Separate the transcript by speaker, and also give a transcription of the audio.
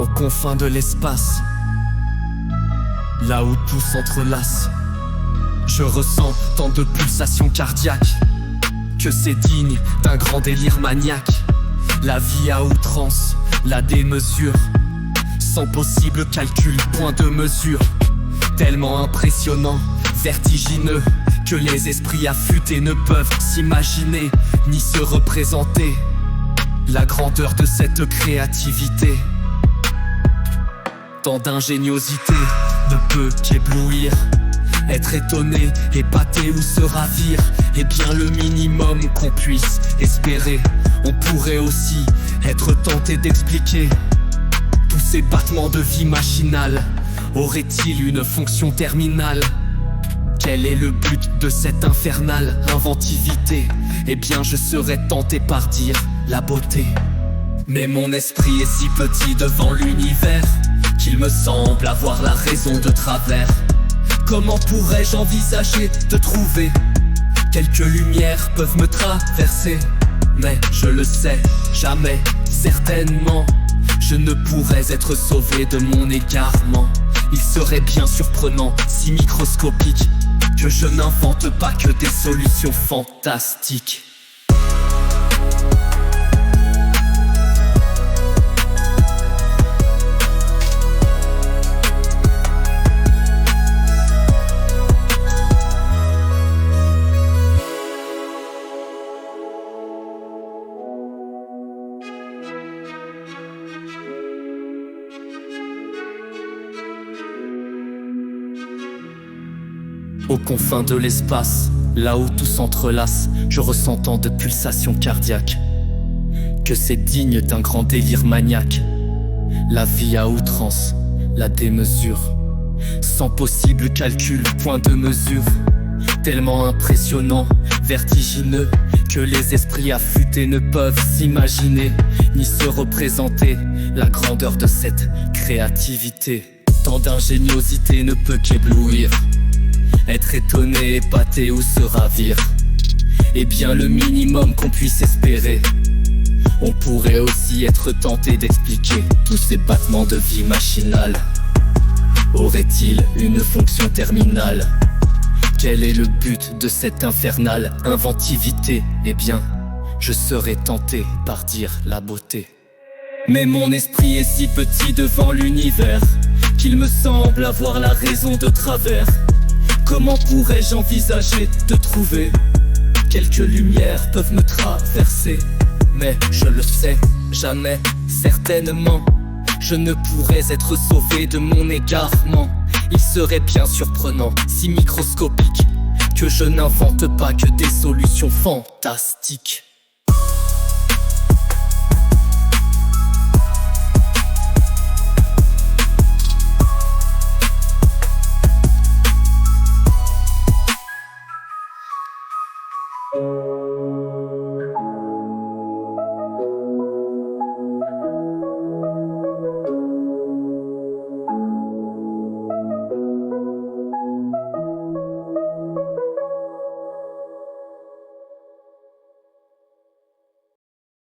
Speaker 1: aux confins de l'espace, là où tout s'entrelace. Je ressens tant de pulsations cardiaques que c'est digne d'un grand délire maniaque. La vie à outrance, la démesure, sans possible calcul, point de mesure. Tellement impressionnant, vertigineux, que les esprits affûtés ne peuvent s'imaginer ni se représenter la grandeur de cette créativité. Tant d'ingéniosité ne peut qu'éblouir. Être étonné, épaté ou se ravir est bien le minimum qu'on puisse espérer. On pourrait aussi être tenté d'expliquer tous ces battements de vie machinale. Aurait-il une fonction terminale? Quel est le but de cette infernale inventivité? Eh bien je serais tenté par dire la beauté. Mais mon esprit est si petit devant l'univers qu'il me semble avoir la raison de travers. Comment pourrais-je envisager de trouver quelques lumières peuvent me traverser? Mais je le sais, jamais, certainement, je ne pourrais être sauvé de mon égarement. Il serait bien surprenant, si microscopique, que je n'invente pas que des solutions fantastiques. Aux confins de l'espace, là où tout s'entrelace, je ressens tant de pulsations cardiaques que c'est digne d'un grand délire maniaque. La vie à outrance, la démesure, sans possible calcul, point de mesure. Tellement impressionnant, vertigineux, que les esprits affûtés ne peuvent s'imaginer ni se représenter la grandeur de cette créativité. Tant d'ingéniosité ne peut qu'éblouir. Être étonné, épaté ou se ravir est bien le minimum qu'on puisse espérer. On pourrait aussi être tenté d'expliquer tous ces battements de vie machinale. Aurait-il une fonction terminale? Quel est le but de cette infernale inventivité? Eh bien, je serais tenté par dire la beauté. Mais mon esprit est si petit devant l'univers qu'il me semble avoir la raison de travers. Comment pourrais-je envisager de trouver quelques lumières peuvent me traverser? Mais je le sais, jamais, certainement, je ne pourrais être sauvé de mon égarement. Il serait bien surprenant, si microscopique, que je n'invente pas que des solutions fantastiques.